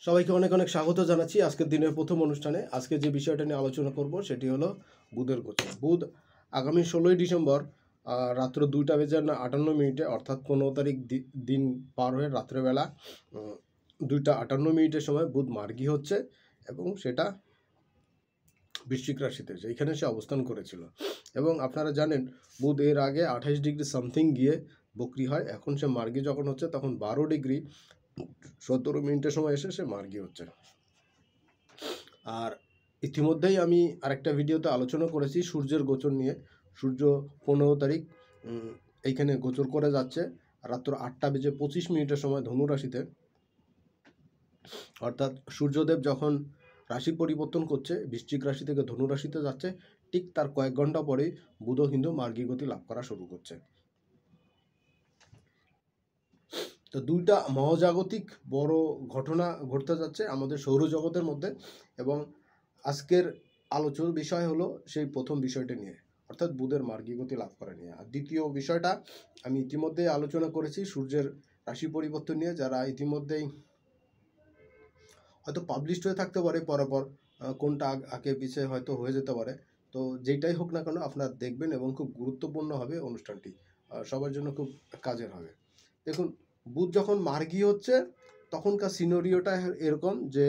সবাইকে অনেক অনেক স্বাগত জানাচ্ছি আজকের দিনের প্রথম অনুষ্ঠানে। আজকে যে বিষয়টা নিয়ে আলোচনা করব সেটি হলো বুধের গোচর। বুধ আগামী 16ই ডিসেম্বর রাত্র 2:58 অর্থাৎ 15 তারিখ দিন পার হয়ে রাত্রেবেলা 2:58 সময় বুধ মার্গী হচ্ছে এবং সেটা বৃশ্চিক রাশিতে যেখানে সে অবস্থান করেছিল। এবং আপনারা জানেন বুধ এর আগে 28 ডিগ্রি সামথিং গিয়ে বক্রি হয়, এখন সে মার্গী যখন হচ্ছে তখন 12 ডিগ্রি 17 সময় এসে সে মার্গী হচ্ছে। আর ইতিমধ্যেই আমি আরেকটা ভিডিওতে আলোচনা করেছি সূর্যের গোচর নিয়ে। সূর্য 15 তারিখ এইখানে গোচর করে যাচ্ছে রাত্র 8:25 সময় ধনু রাশিতে। অর্থাৎ সূর্যদেব যখন রাশি পরিবর্তন করছে, বৃশ্চিক রাশি থেকে ধনু রাশিতে যাচ্ছে, ঠিক তার কয়েক ঘন্টা পরেই বুধও কিন্তু মার্গী গতি লাভ করা শুরু করছে। তো দুইটা মহাজাগতিক বড় ঘটনা ঘটতে যাচ্ছে আমাদের সৌরজগতের মধ্যে, এবং আজকের আলোচনার বিষয় হলো সেই প্রথম বিষয়টা নিয়ে, অর্থাৎ বুধের মার্গী গতি লাভ করা নিয়ে। আর দ্বিতীয় বিষয়টা আমি ইতিমধ্যে আলোচনা করেছি সূর্যের রাশি পরিবর্তন নিয়ে। যারা ইতিমধ্যেই হয়তো পাবলিশড হয়ে থাকতে পারে পরপর, কোনটা আগে পিছিয়ে হয়তো হয়ে যেতে পারে, তো যেটাই হোক না কেন আপনারা দেখবেন এবং খুব গুরুত্বপূর্ণ হবে অনুষ্ঠানটি, সবার জন্য খুব কাজের হবে। দেখুন, বুধ যখন মার্গী হচ্ছে তখনকার সিনারিওটা এরকম যে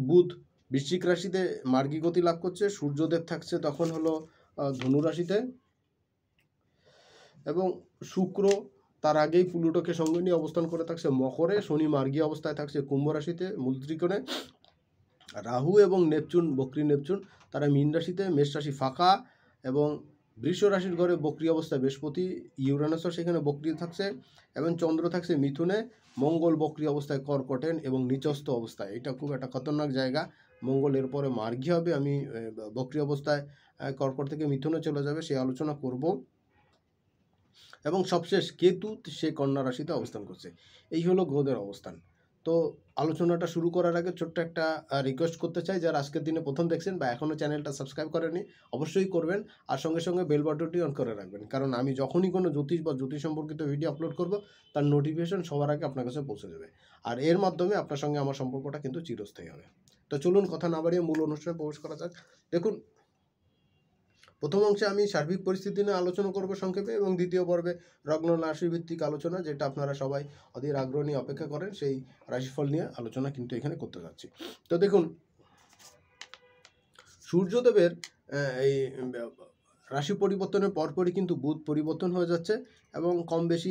বুধ বৃশ্চিক রাশিতে মার্গী গতি লাভ করছে, সূর্যদেব থাকছে তখন হলো ধনু রাশিতে, এবং শুক্র তার আগেই প্লুটোকে সঙ্গে নিয়ে অবস্থান করে থাকছে মকরে, শনি মার্গী অবস্থায় থাকছে কুম্ভ রাশিতে মূল ত্রিকোণে, রাহু এবং নেপচুন বক্রী নেপচুন তারা মীন রাশিতে, মেষ রাশি ফাঁকা, এবং বৃষ রাশির ঘরে বক্রী অবস্থায় বৃহস্পতি, ইউরেনাসও সেখানে বক্রী থাকছে, এবং চন্দ্র থাকছে মিথুনে, মঙ্গল বক্রী অবস্থায় কর্কটেন এবং নিচস্থ অবস্থায়। এটা খুব একটা খতরনাক জায়গা। মঙ্গল এরপরে মার্গী হবে, আমি বক্রী অবস্থায় কর্কট থেকে মিথুনে চলে যাবে, সে আলোচনা করব। এবং সবশেষ কেতু সে কন্যা রাশিতে অবস্থান করছে। এই হলো গ্রহদের অবস্থান। তো আলোচনাটা শুরু করার আগে ছোট্ট একটা রিকোয়েস্ট করতে চাই, যারা আজকের দিনে প্রথম দেখছেন বা এখনও চ্যানেলটা সাবস্ক্রাইব করেনি অবশ্যই করবেন, আর সঙ্গে সঙ্গে বেল বাটনটি অন করে রাখবেন, কারণ আমি যখনই কোনো জ্যোতিষ বা জ্যোতিষ সম্পর্কিত ভিডিও আপলোড করব তার নোটিফিকেশন সবার আগে আপনার কাছে পৌঁছে যাবে, আর এর মাধ্যমে আপনার সঙ্গে আমার সম্পর্কটা কিন্তু চিরস্থায়ী হবে। তো চলুন কথা না বাড়িয়ে মূল অনুষ্ঠানে প্রবেশ করা যাক। দেখুন, প্রথম অংশে আমি সার্বিক পরিস্থিতি নিয়ে আলোচনা করব সংক্ষেপে, এবং দ্বিতীয় পর্বে লগ্ন রাশি ভিত্তিক আলোচনা, যেটা আপনারা সবাই অধীর আগ্রহ নিয়ে অপেক্ষা করেন, সেই রাশিফল নিয়ে আলোচনা কিন্তু এখানে করতে যাচ্ছি। তো দেখুন, সূর্যদেবের এই রাশি পরিবর্তনের পরপরই কিন্তু বুধ পরিবর্তন হয়ে যাচ্ছে, এবং কম বেশি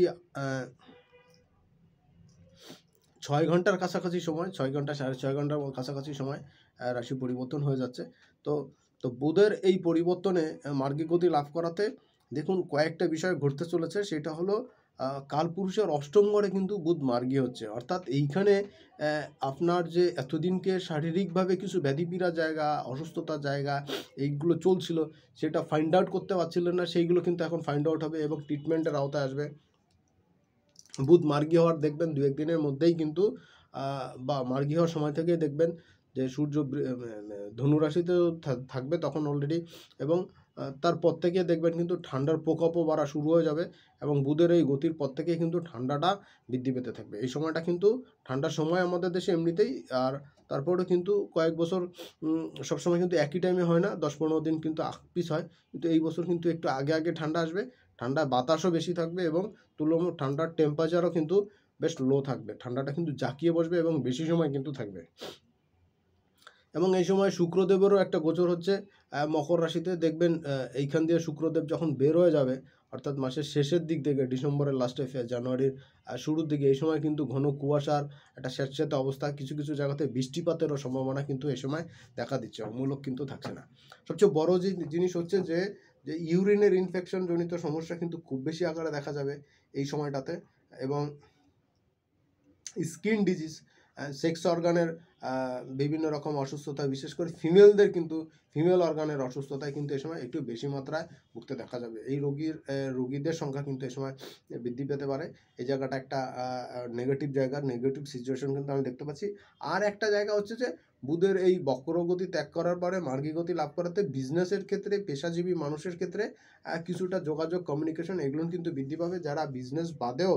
6 ঘন্টার কাছাকাছি সময়, 6 ঘন্টা 6.5 ঘন্টার কাছাকাছি সময় রাশি পরিবর্তন হয়ে যাচ্ছে। তো তো বুধের এই পরিবর্তনে মার্গী গতি লাভ করাতে দেখুন কয়েকটা বিষয় ঘটতে চলেছে। সেটা হলো কালপুরুষের অষ্টম ঘরে কিন্তু বুধ মার্গী হচ্ছে, অর্থাৎ এইখানে আপনার যে এতদিনকে শারীরিকভাবে কিছু ব্যাধিপীড়া জায়গা, অসুস্থতার জায়গা এইগুলো চলছিল, সেটা ফাইন্ড আউট করতে পারছিলেন না, সেইগুলো কিন্তু এখন ফাইন্ড আউট হবে এবং ট্রিটমেন্টের আওতায় আসবে। বুধ মার্গী হওয়ার দেখবেন 2-1 দিনের মধ্যেই কিন্তু, বা মার্গী হওয়ার সময় থেকেই দেখবেন যে সূর্য ধনু রাশিতেও থাকবে তখন অলরেডি, এবং তারপর থেকে দেখবেন কিন্তু ঠান্ডার প্রকোপও বাড়া শুরু হয়ে যাবে, এবং বুধের এই গতির পর থেকেই কিন্তু ঠান্ডাটা বৃদ্ধি পেতে থাকবে। এই সময়টা কিন্তু ঠান্ডার সময় আমাদের দেশে এমনিতেই, আর তারপরেও কিন্তু কয়েক বছর সবসময় কিন্তু একই টাইমে হয় না, 10-15 দিন কিন্তু পিছ হয়, কিন্তু এই বছর কিন্তু একটু আগে আগে ঠান্ডা আসবে, ঠান্ডা বাতাসও বেশি থাকবে, এবং তুলনামূলক ঠান্ডার টেম্পারেচারও কিন্তু বেশ লো থাকবে, ঠান্ডাটা কিন্তু জাঁকিয়ে বসবে এবং বেশি সময় কিন্তু থাকবে। এবং এই সময় শুক্রদেবেরও একটা গোচর হচ্ছে মকর রাশিতে। দেখবেন এইখান দিয়ে শুক্রদেব যখন বের হয়ে যাবে, অর্থাৎ মাসের শেষের দিক থেকে, ডিসেম্বরের লাস্টে জানুয়ারির শুরুর দিকে, এই সময় কিন্তু ঘন কুয়াশার একটা স্যাঁতস্যাঁতে অবস্থা, কিছু কিছু জায়গাতে বৃষ্টিপাতেরও সম্ভাবনা কিন্তু এই সময় দেখা দিচ্ছে, অমূলক কিন্তু থাকছে না। সবচেয়ে বড় যে জিনিস হচ্ছে যে ইউরিনের ইনফেকশন জনিত সমস্যা কিন্তু খুব বেশি আকারে দেখা যাবে এই সময়টাতে, এবং স্কিন ডিজিজ, সেক্স অর্গানের বিভিন্ন রকম অসুস্থতা, বিশেষ করে ফিমেলদের কিন্তু ফিমেল অর্গানের অসুস্থতায় কিন্তু এই সময় একটু বেশি মাত্রায় ভুগতে দেখা যাবে। এই রোগীদের সংখ্যা কিন্তু এই সময় বৃদ্ধি পেতে পারে। এই জায়গাটা একটা নেগেটিভ জায়গা, নেগেটিভ সিচুয়েশন কিন্তু আমি দেখতে পাচ্ছি। আর একটা জায়গা হচ্ছে যে বুধের এই বক্রগতি ত্যাগ করার পরে মার্গী গতি লাভ করাতে বিজনেসের ক্ষেত্রে, পেশাজীবী মানুষের ক্ষেত্রে কিছুটা যোগাযোগ, কমিউনিকেশন এগুলো কিন্তু বৃদ্ধি পাবে। যারা বিজনেস বাদেও,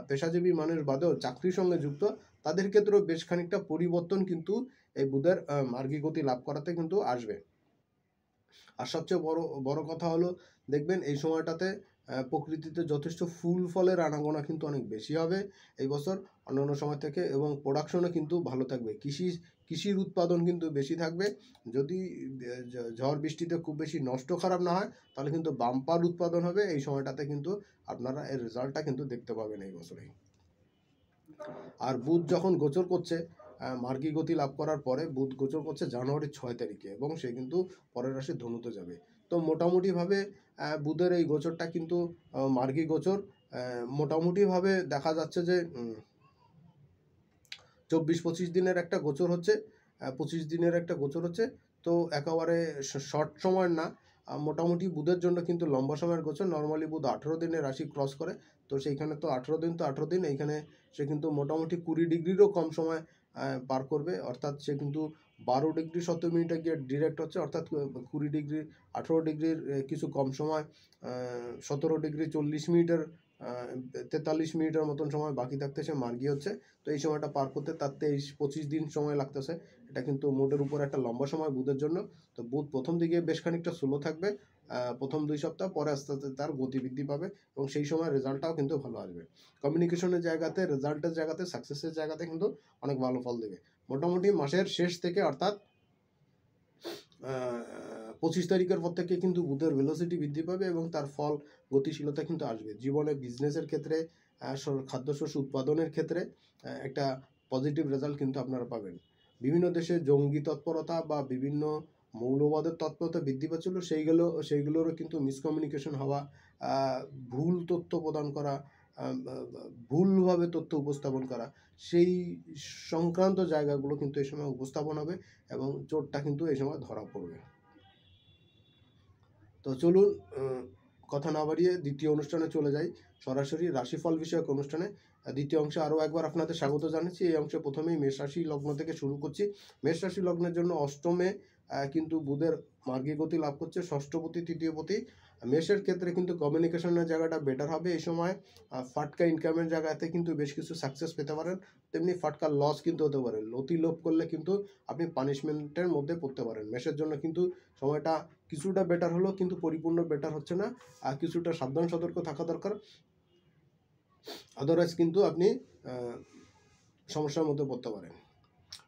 পেশাজীবী মানুষ বাদেও চাকরির সঙ্গে যুক্ত, তাদের ক্ষেত্রেও বেশ খানিকটা পরিবর্তন কিন্তু এই বুধের মার্গী গতি লাভ করাতে কিন্তু আসবে। আর সবচেয়ে বড় কথা হলো, দেখবেন এই সময়টাতে প্রকৃতিতে যথেষ্ট ফুল ফলের আনাগোনা কিন্তু অনেক বেশি হবে এই বছর অন্যান্য সময় থেকে, এবং প্রোডাকশনও কিন্তু ভালো থাকবে। কৃষির উৎপাদন কিন্তু বেশি থাকবে। যদি ঝড় বৃষ্টিতে খুব বেশি নষ্ট খারাপ না হয়, তাহলে কিন্তু বাম্পার উৎপাদন হবে এই সময়টাতে, কিন্তু আপনারা এর রেজাল্টটা কিন্তু দেখতে পাবেন এই বছরেই। আর বুধ যখন গোচর করছে, মার্গী গতি লাভ করার পরে বুধ গোচর করছে জানুয়ারির 6 তারিখে, এবং সে কিন্তু পরের রাশি ধনুতে যাবে। তো মোটামুটিভাবে বুধের এই গোচরটা কিন্তু মার্গী গোচর, মোটামুটিভাবে দেখা যাচ্ছে যে 24-25 দিনের একটা গোচর হচ্ছে, 25 দিনের একটা গোচর হচ্ছে। তো একেবারে শর্ট সময় না, মোটামুটি বুধের জন্য কিন্তু লম্বা সময়ের গোচর। নর্মালি বুধ 18 দিনে রাশি ক্রস করে, তো সেইখানে তো 18 দিন তো 18 দিন, এইখানে সে কিন্তু মোটামুটি 20 ডিগ্রিরও কম সময় পার করবে, অর্থাৎ সে কিন্তু 12 ডিগ্রি 17 মিনিটে গিয়ে ডিরেক্ট হচ্ছে, অর্থাৎ 20 ডিগ্রি 18 ডিগ্রির কিছু কম সময়, 17 ডিগ্রি 40 মিনিটের 43 মিনিটের মতন সময় বাকি থাকতে সে মার্গী হচ্ছে। তো এই সময়টা পার করতে তার 23-25 দিন সময় লাগতেছে। এটা কিন্তু মোটের উপর একটা লম্বা সময় বুধের জন্য। তো বুধ প্রথম দিকে বেশ খানিকটা স্লো থাকবে, প্রথম 2 সপ্তাহ, পরে আস্তে আস্তে তার গতি বৃদ্ধি পাবে, এবং সেই সময় রেজাল্টটাও কিন্তু ভালো আসবে। কমিউনিকেশনের জায়গাতে, রেজাল্টের জায়গাতে, সাকসেসের জায়গাতে কিন্তু অনেক ভালো ফল দেবে। মোটামুটি মাসের শেষ থেকে, অর্থাৎ 25 তারিখের পর থেকে কিন্তু বুধের ভেলোসিটি বৃদ্ধি পাবে, এবং তার ফল, গতিশীলতা কিন্তু আসবে। জীবনে, বিজনেসের ক্ষেত্রে, খাদ্যশস্য উৎপাদনের ক্ষেত্রে একটা পজিটিভ রেজাল্ট কিন্তু আপনারা পাবেন। বিভিন্ন দেশে জঙ্গি তৎপরতা বা বিভিন্ন মৌলবাদের তৎপরতা বৃদ্ধি পাচ্ছিল, সেইগুলোরও কিন্তু মিসকমিউনিকেশন হওয়া, ভুল তথ্য প্রদান করা, ভুলভাবে তথ্য উপস্থাপন করা, সেই সংক্রান্ত জায়গাগুলো কিন্তু এই সময় উপস্থাপন হবে, এবং চোরটা কিন্তু এই সময় ধরা পড়বে। তো চলুন, কথা না বাড়িয়ে দ্বিতীয় অনুষ্ঠানে চলে যাই, সরাসরি রাশিফল বিষয়ক অনুষ্ঠানে। দ্বিতীয় অংশে আরও একবার আপনাদের স্বাগত জানাচ্ছি। এই অংশে প্রথমেই মেষ রাশি লগ্ন থেকে শুরু করছি। মেষ রাশি লগ্নের জন্য অষ্টমে কিন্তু বুধের মার্গী গতি লাভ করছে, ষষ্ঠপতি, তৃতীয়পতি। মেষের ক্ষেত্রে কিন্তু কমিউনিকেশনের জায়গাটা বেটার হবে এই সময়। ফাটকা ইনকামের জায়গাতে কিন্তু বেশ কিছু সাকসেস পেতে পারেন, তেমনি ফাটকা লস কিন্তু হতে পারে। লতি লোভ করলে কিন্তু আপনি পানিশমেন্টের মধ্যে পড়তে পারেন। মেষের জন্য কিন্তু সময়টা কিছুটা বেটার হলো, কিন্তু পরিপূর্ণ বেটার হচ্ছে না, আর কিছুটা সাবধান সতর্ক থাকা দরকার। আদারওয়াইজ কিন্তু আপনি সমস্যার মধ্যে পড়তে পারেন।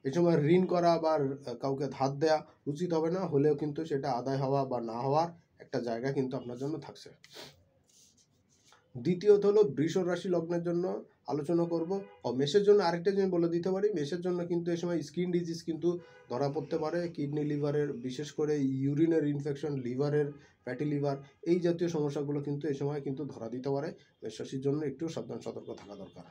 এই সময় ঋণ করা বা কাউকে ধার দেওয়া উচিত হবে না, হলেও কিন্তু সেটা আদায় হওয়া বা না হওয়ার একটা জায়গা কিন্তু আপনার জন্য থাকছে। দ্বিতীয়ত হলো বৃষ রাশি লগ্নের জন্য আলোচনা করব। মেষের জন্য আরেকটা জিনিস বলে দিতে পারি, মেষের জন্য কিন্তু এই সময় স্কিন ডিজিজ কিন্তু ধরা পড়তে পারে, কিডনি, লিভারের, বিশেষ করে ইউরিনের ইনফেকশন, লিভারের, ফ্যাটি লিভার, এই জাতীয় সমস্যাগুলো কিন্তু এই সময় কিন্তু ধরা দিতে পারে। মেষ রাশির জন্য একটু সাবধান সতর্ক থাকা দরকার।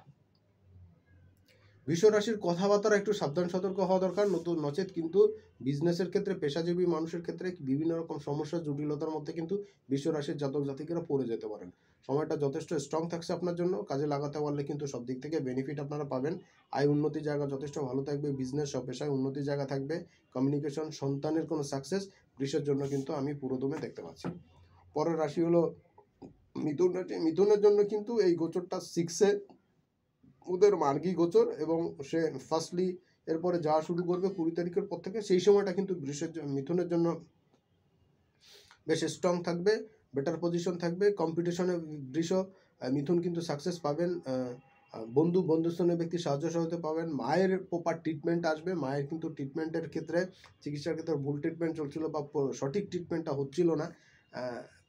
বৃষ রাশির কথাবার্তা একটু সাবধান সতর্ক হওয়া দরকার, নচেত কিন্তু বিজনেসের ক্ষেত্রে, পেশাজীবী মানুষের ক্ষেত্রে বিভিন্ন রকম সমস্যা, জটিলতার মধ্যে কিন্তু বৃষ রাশির জাতক জাতিকেরা পড়ে যেতে পারেন। সময়টা যথেষ্ট স্ট্রং থাকছে আপনার জন্য, কাজে লাগাতে পারলে কিন্তু সব দিক থেকে বেনিফিট আপনারা পাবেন। আয় উন্নতির জায়গা যথেষ্ট ভালো থাকবে, বিজনেস সব পেশায় উন্নতির জায়গা থাকবে, কমিউনিকেশন, সন্তানের কোনো সাকসেস বৃষের জন্য কিন্তু আমি পুরোদমে দেখতে পাচ্ছি। পরের রাশি হলো মিথুন রাশি। মিথুনের জন্য কিন্তু এই গোচরটা 6-এ ওদের মার্গী গোচর, এবং সে ফার্স্টলি এরপরে যাওয়া শুরু করবে 20 তারিখের পর থেকে। সেই সময়টা কিন্তু মিথুনের জন্য বেশ স্ট্রং থাকবে, বেটার পজিশন থাকবে। কম্পিটিশনে মিথুন কিন্তু সাকসেস পাবেন, বন্ধুস্থানীয় ব্যক্তির সাহায্য সহায়তা পাবেন, মায়ের প্রপার ট্রিটমেন্ট আসবে। মায়ের কিন্তু ট্রিটমেন্টের ক্ষেত্রে, চিকিৎসার ক্ষেত্রে ভুল ট্রিটমেন্ট চলছিল বা সঠিক ট্রিটমেন্টটা হচ্ছিল না,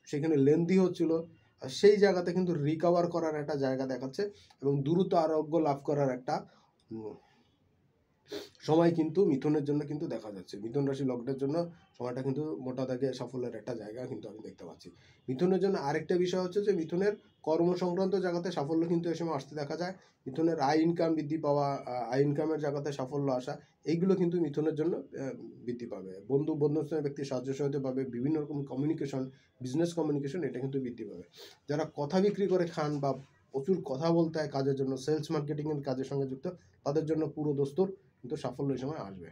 সেখানে লেন্দি হচ্ছিল, সেই জায়গাতে কিন্তু রিকভার করার একটা জায়গা দেখাচ্ছে, এবং দ্রুত আরোগ্য লাভ করার একটা সময় কিন্তু মিথুনের জন্য কিন্তু দেখা যাচ্ছে। মিথুন রাশি লগ্নের জন্য সময়টা কিন্তু মোটা দাগে সাফল্যের একটা জায়গা কিন্তু আমি দেখতে পাচ্ছি। মিথুনের জন্য আরেকটা বিষয় হচ্ছে যে মিথুনের কর্ম সংক্রান্ত জায়গাতে সাফল্য কিন্তু এই সময় আসতে দেখা যায়। মিথুনের আয় ইনকাম বৃদ্ধি পাওয়া, আয় ইনকামের জায়গাতে সাফল্য আসা, এইগুলো কিন্তু মিথুনের জন্য বৃদ্ধি পাবে। বন্ধুস্থানীয় ব্যক্তির সাহায্য সহায়তা পাবে, বিভিন্ন রকম কমিউনিকেশন, বিজনেস কমিউনিকেশন, এটা কিন্তু বৃদ্ধি পাবে। যারা কথা বিক্রি করে খান বা প্রচুর কথা বলতে হয় কাজের জন্য, সেলস মার্কেটিংয়ের কাজের সঙ্গে যুক্ত, তাদের জন্য পুরো দস্তুর কিন্তু সাফল্য এই সময় আসবে।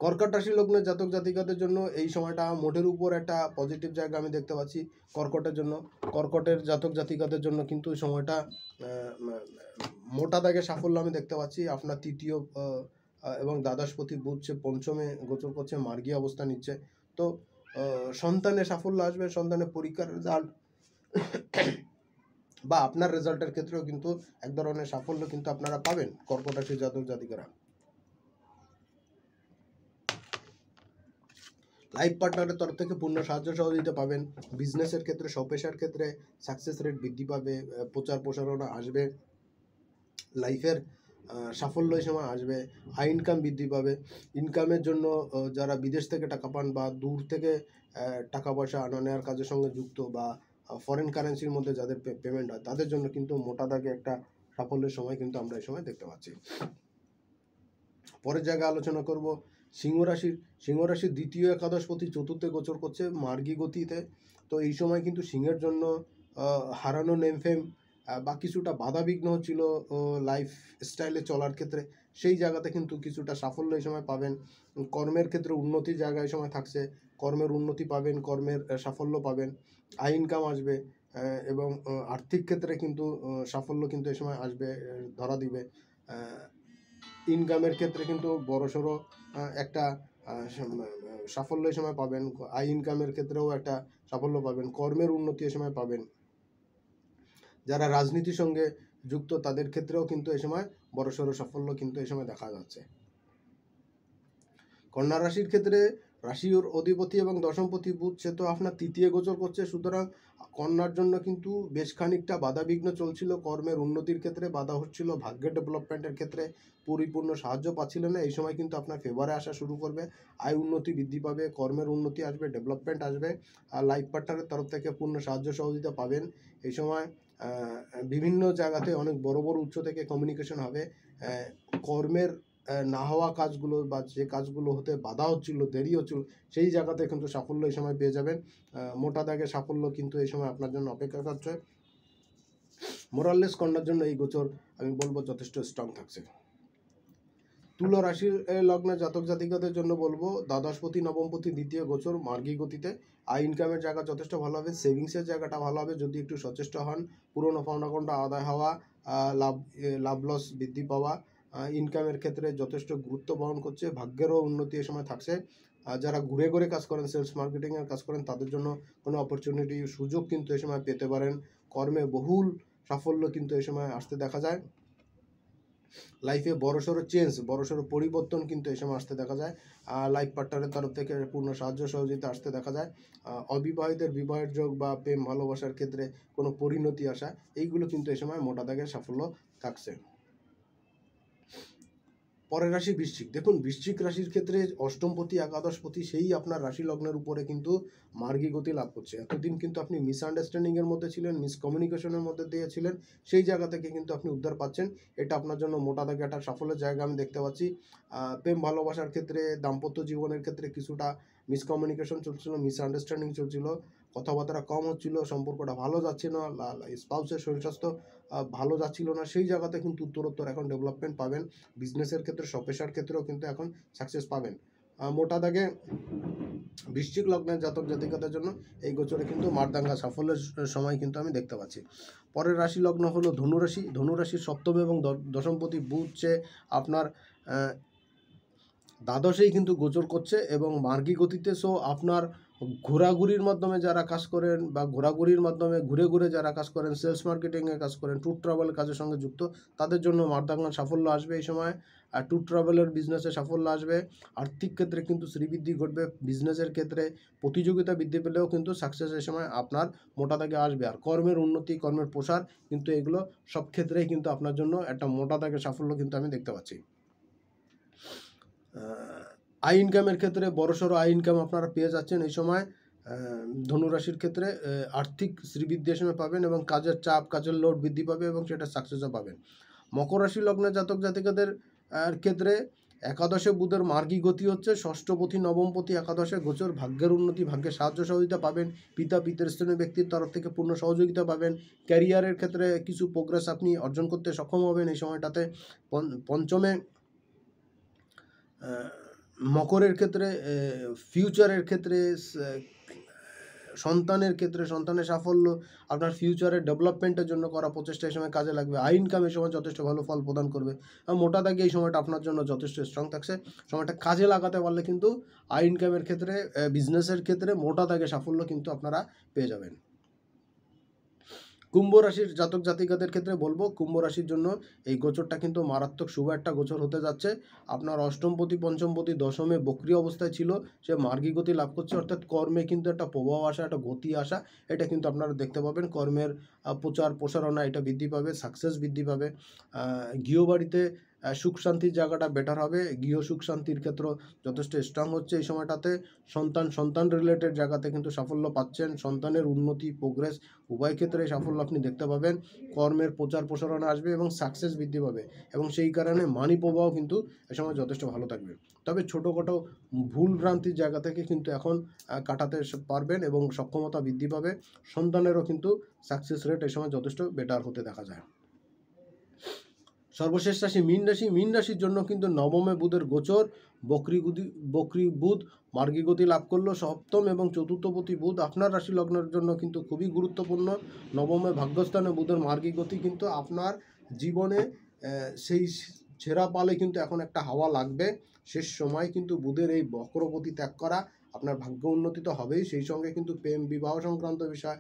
কর্কট রাশি লগ্নের জাতক জাতিকাদের জন্য এই সময়টা মোটের উপর একটা পজিটিভ জায়গা আমি দেখতে পাচ্ছি কর্কটের জন্য। কর্কটের জাতক জাতিকাদের জন্য কিন্তু এই সময়টা মোটা দাগে সাফল্য আমি দেখতে পাচ্ছি। আপনার তৃতীয় এবং দ্বাদশপতি বুধ সে পঞ্চমে গোচর করছে, মার্গী অবস্থা নিচ্ছে। তো সন্তানের সাফল্য আসবে, সন্তানের পরীক্ষার রেজাল্ট বা আপনার রেজাল্টের ক্ষেত্রেও কিন্তু এক ধরনের সাফল্য কিন্তু আপনারা পাবেন কর্কট রাশির জাতক জাতিকারা। লাইফ পার্টনারের তরফ থেকে পূর্ণ সাহায্য সহযোগিতা পাবেন। বিজনেসের ক্ষেত্রে, স্বপেশার ক্ষেত্রে সাকসেস রেট বৃদ্ধি পাবে, প্রচার প্রসারণা আসবে, লাইফের সাফল্য এই সময় আসবে, আয় ইনকাম বৃদ্ধি পাবে। ইনকামের জন্য যারা বিদেশ থেকে টাকা পান বা দূর থেকে টাকা পয়সা আনা নেওয়ার কাজের সঙ্গে যুক্ত বা ফরেন কারেন্সির মধ্যে যাদের পেমেন্ট হয় তাদের জন্য কিন্তু মোটা দাগে একটা সাফল্যের সময় কিন্তু আমরা এই সময় দেখতে পাচ্ছি। পরের জায়গায় আলোচনা করব সিংহ রাশির দ্বিতীয় একাদশপতি চতুর্থে গোচর করছে মার্গী গতিতে। তো এই সময় কিন্তু সিংহের জন্য হারানো নেমফেম বা কিছুটা বাধাবিঘ্ন হচ্ছিল লাইফ স্টাইলে চলার ক্ষেত্রে, সেই জায়গাতে কিন্তু কিছুটা সাফল্য এই সময় পাবেন। কর্মের ক্ষেত্রে উন্নতির জায়গা এই সময় থাকছে, কর্মের উন্নতি পাবেন, কর্মের সাফল্য পাবেন, আয় ইনকাম আসবে এবং আর্থিক ক্ষেত্রে কিন্তু সাফল্য কিন্তু এই সময় আসবে, ধরা দিবে। ইনকামের ক্ষেত্রে কিন্তু বড়সড় একটা সাফল্য এই সময় পাবেন, আয় ইনকামের ক্ষেত্রেও একটা সাফল্য পাবেন, কর্মের উন্নতি এই সময় পাবেন। যারা রাজনীতির সঙ্গে যুক্ত তাদের ক্ষেত্রেও কিন্তু এই সময় বড়সড় সাফল্য কিন্তু এই সময় দেখা যাচ্ছে। কন্যা রাশির ক্ষেত্রে রাশির অধিপতি এবং দশমপতি বুধ সে তো আপনার তৃতীয় গোচর করছে, সুতরাং কন্যার জন্য কিন্তু বেশ খানিকটা বাধাবিঘ্ন চলছিল, কর্মের উন্নতির ক্ষেত্রে বাধা হচ্ছিল, ভাগ্যের ডেভেলপমেন্টের ক্ষেত্রে পরিপূর্ণ সাহায্য পাচ্ছিলেন না। এই সময় কিন্তু আপনার ফেভারে আসা শুরু করবে, আয় উন্নতি বৃদ্ধি পাবে, কর্মের উন্নতি আসবে, ডেভেলপমেন্ট আসবে, আর লাইফ পার্টনারের তরফ থেকে পূর্ণ সাহায্য সহযোগিতা পাবেন। এই সময় বিভিন্ন জায়গাতে অনেক বড় বড় উৎস থেকে কমিউনিকেশন হবে। কর্মের না হওয়া কাজগুলো বা যে কাজগুলো হতে বাধা হচ্ছিল, দেরি হচ্ছিল, সেই জায়গাতে কিন্তু সাফল্য এই সময় পেয়ে যাবেন। মোটা দাগে সাফল্য কিন্তু এই সময় আপনার জন্য অপেক্ষা করছে। মোরাললেস কন্যার জন্য এই গোচর আমি বলবো যথেষ্ট স্ট্রং থাকছে। তুলা রাশির লগ্নে জাতক জাতিকাদের জন্য বলবো দ্বাদশপতি নবমপতি দ্বিতীয় গোচর মার্গী গতিতে, আয় ইনকামের জায়গা যথেষ্ট ভালো হবে, সেভিংসের জায়গাটা ভালো হবে যদি একটু সচেষ্ট হন, পুরনো পাওনাগন্ডা আদায় হওয়া, লাভ লস বৃদ্ধি পাওয়া, ইনকামের ক্ষেত্রে যথেষ্ট গুরুত্ব বহন করছে, ভাগ্যেরও উন্নতি এ সময় থাকছে। যারা ঘুরে ঘুরে কাজ করেন, সেলস মার্কেটিংয়ের কাজ করেন, তাদের জন্য কোনো অপরচুনিটি সুযোগ কিন্তু এ সময় পেতে পারেন। কর্মে বহুল সাফল্য কিন্তু এ সময় আসতে দেখা যায়। লাইফে বড়সড় চেঞ্জ, বড়সড় পরিবর্তন কিন্তু এই সময় আসতে দেখা যায়। লাইফ পার্টনারের তরফ থেকে পূর্ণ সাহায্য সহযোগিতা আসতে দেখা যায়। অবিবাহিতের বিবাহের যোগ বা প্রেম ভালোবাসার ক্ষেত্রে কোনো পরিণতি আসা, এইগুলো কিন্তু এই সময় মোটা দাগের সাফল্য থাকছে। পরের রাশি বৃশ্চিক। দেখুন বৃশ্চিক রাশির ক্ষেত্রে অষ্টমপতি একাদশপতি সেই আপনার রাশি লগ্নের উপরে কিন্তু মার্গী গতি লাভ করছে। এতদিন কিন্তু আপনি মিসআন্ডারস্ট্যান্ডিংয়ের মধ্যে ছিলেন, মিসকমিউনিকেশনের মধ্যে দিয়ে ছিলেন, সেই জায়গা থেকে কিন্তু আপনি উদ্ধার পাচ্ছেন। এটা আপনার জন্য মোটা দাগে একটা সাফল্যের জায়গা আমি দেখতে পাচ্ছি। প্রেম ভালোবাসার ক্ষেত্রে, দাম্পত্য জীবনের ক্ষেত্রে কিছুটা মিসকমিউনিকেশন চলছিল, মিসআন্ডারস্ট্যান্ডিং চলছিল, কথাবার্তা কম হচ্ছিল, সম্পর্কটা ভালো যাচ্ছিল না, স্পাউসের শরীর স্বাস্থ্য ভালো যাচ্ছিল না, সেই জায়গাতে কিন্তু উত্তরোত্তর এখন ডেভেলপমেন্ট পাবেন। বিজনেসের ক্ষেত্রে, স্বপেশার ক্ষেত্রেও কিন্তু এখন সাকসেস পাবেন। মোটা দাগে বৃশ্চিক লগ্নের জাতক জাতিকাদের জন্য এই গোচরে কিন্তু মারদাঙ্গা সাফল্যের সময় কিন্তু আমি দেখতে পাচ্ছি। পরের রাশি লগ্ন হলো ধনুরাশি। ধনুরাশির সপ্তম এবং দশমপতি বুধ সে আপনার দ্বাদশেই কিন্তু গোচর করছে এবং মার্গী গতিতে। সো আপনার ঘোরাঘুরির মাধ্যমে যারা কাজ করেন বা ঘোরাঘুরির মাধ্যমে ঘুরে ঘুরে যারা কাজ করেন, সেলস মার্কেটিংয়ে কাজ করেন, ট্যুর ট্রাভেল কাজের সঙ্গে যুক্ত, তাদের জন্য মারদাঙ্গা সাফল্য আসবে এই সময়। আর ট্যুর ট্রাভেলের বিজনেসে সাফল্য আসবে, আর্থিক ক্ষেত্রে কিন্তু শ্রীবৃদ্ধি ঘটবে, বিজনেসের ক্ষেত্রে প্রতিযোগিতা বৃদ্ধি পেলেও কিন্তু সাকসেস এই সময় আপনার মোটা দাগে আসবে। আর কর্মের উন্নতি, কর্মের প্রসার কিন্তু এগুলো সব ক্ষেত্রেই কিন্তু আপনার জন্য একটা মোটা দাগে সাফল্য কিন্তু আমি দেখতে পাচ্ছি। আই ইনকামের ক্ষেত্রে বড়সড় আই ইনকাম আপনারা পেয়ে যাচ্ছেন এই সময়। ধনুরাশির ক্ষেত্রে আর্থিক শ্রীবৃদ্ধি সময় পাবেন এবং কাজের চাপ, কাজের লোড বৃদ্ধি পাবে এবং সেটা সাকসেসও পাবেন। মকর রাশি লগ্নের জাতক জাতিকাদের ক্ষেত্রে একাদশে বুধের মার্গী গতি হচ্ছে, ষষ্ঠপতি নবমপতি একাদশে গোচর, ভাগ্যের উন্নতি, ভাগ্যের সাহায্য সহযোগিতা পাবেন, পিতৃস্থানীয় ব্যক্তির তরফ থেকে পূর্ণ সহযোগিতা পাবেন, ক্যারিয়ারের ক্ষেত্রে কিছু প্রোগ্রেস আপনি অর্জন করতে সক্ষম হবেন এই সময়টাতে। পঞ্চমে মকরের ক্ষেত্রে ফিউচারের ক্ষেত্রে সন্তানের ক্ষেত্রে সন্তানের সাফল্য, আপনার ফিউচারের ডেভেলপমেন্টের জন্য করা প্রচেষ্টা এই সময় কাজে লাগবে। আয় ইনকাম এই সময় যথেষ্ট ভালো ফল প্রদান করবে। মোটা দাগে এই সময়টা আপনার জন্য যথেষ্ট স্ট্রং থাকছে। সময়টা কাজে লাগাতে পারলে কিন্তু আয় ইনকামের ক্ষেত্রে, বিজনেসের ক্ষেত্রে মোটা দাগে সাফল্য কিন্তু আপনারা পেয়ে যাবেন। কুম্ভ রাশির জাতক জাতিকাদের ক্ষেত্রে বলবো, কুম্ভ রাশির জন্য এই গোচরটা কিন্তু মারাত্মক শুভ একটা গোচর হতে যাচ্ছে। আপনার অষ্টমপতি পঞ্চমপতি দশমে বক্রি অবস্থায় ছিল, সে মার্গী গতি লাভ করছে, অর্থাৎ কর্মে কিন্তু একটা প্রভাব আসা, একটা গতি আসা, এটা কিন্তু আপনারা দেখতে পাবেন। কর্মের প্রচার প্রসারণা এটা বৃদ্ধি পাবে, সাকসেস বৃদ্ধি পাবে। গৃহবাড়িতে সুখ শান্তির জায়গাটা বেটার হবে, গৃহ সুখ শান্তির ক্ষেত্র যথেষ্ট স্ট্রং হচ্ছে এই সময়টাতে। সন্তান রিলেটেড জায়গাতে কিন্তু সাফল্য পাচ্ছেন, সন্তানের উন্নতি প্রোগ্রেস উভয় ক্ষেত্রে সাফল্য আপনি দেখতে পাবেন। কর্মের প্রচার প্রসারণা আসবে এবং সাকসেস বৃদ্ধি পাবে, এবং সেই কারণে মানি প্রবাহ কিন্তু এ সময় যথেষ্ট ভালো থাকবে। তবে ছোটোখাটো ভুল ভ্রান্তির জায়গা থেকে কিন্তু এখন কাটাতে পারবেন এবং সক্ষমতা বৃদ্ধি পাবে। সন্তানেরও কিন্তু সাকসেস রেট এ সময় যথেষ্ট বেটার হতে দেখা যায়। সর্বশেষ রাশি মীন রাশি। মীন রাশির জন্য কিন্তু নবমে বুধের গোচর, বক্রি বুধ মার্গী গতি লাভ করলো। সপ্তম এবং চতুর্থপতি বুধ আপনার রাশি লগ্নের জন্য কিন্তু খুবই গুরুত্বপূর্ণ। নবমে ভাগ্যস্থানে বুধের মার্গী গতি কিন্তু আপনার জীবনে সেই ছেঁড়া পালে কিন্তু এখন একটা হাওয়া লাগবে। শেষ সময় কিন্তু বুধের এই বক্রগতি ত্যাগ করা, আপনার ভাগ্য উন্নতি তো হবেই, সেই সঙ্গে কিন্তু প্রেম বিবাহ সংক্রান্ত বিষয়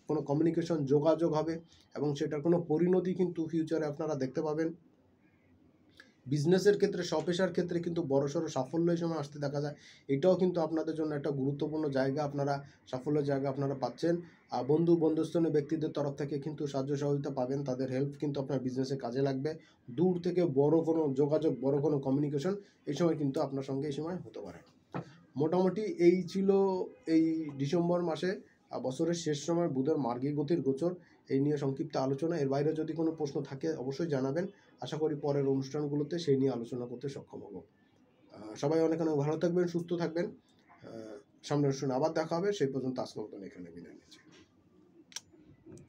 কোনো কমিউনিকেশন যোগাযোগ হবে, এবং সেটার কোনো পরিণতি কিন্তু ফিউচারে আপনারা দেখতে পাবেন। বিজনেসের ক্ষেত্রে স্বপেশার ক্ষেত্রে কিন্তু বড়সড় সাফল্য এই সময় আসতে দেখা যায়। এটাও কিন্তু আপনাদের জন্য একটা গুরুত্বপূর্ণ জায়গা, আপনারা সাফল্যের জায়গা আপনারা পাচ্ছেন। আর বন্ধুস্থানীয় ব্যক্তিদের তরফ থেকে কিন্তু সাহায্য সহযোগিতা পাবেন, তাদের হেল্প কিন্তু আপনার বিজনেসে কাজে লাগবে। দূর থেকে বড় কোনো যোগাযোগ, বড় কোনো কমিউনিকেশন এই সময় কিন্তু আপনার সঙ্গে এই সময় হতে পারে। মোটামুটি এই ছিল এই ডিসেম্বর মাসে বছরের শেষ সময় বুধের মার্গী গতির গোচর, এই নিয়ে সংক্ষিপ্ত আলোচনা। এর বাইরে যদি কোনো প্রশ্ন থাকে অবশ্যই জানাবেন, আশা করি পরের অনুষ্ঠানগুলোতে সেই নিয়ে আলোচনা করতে সক্ষম হব। সবাই অনেক অনেক ভালো থাকবেন, সুস্থ থাকবেন। সামনের অনুষ্ঠানে আবার দেখা হবে, সেই পর্যন্ত আজকের মতন এখানে বিদায় নিচ্ছি।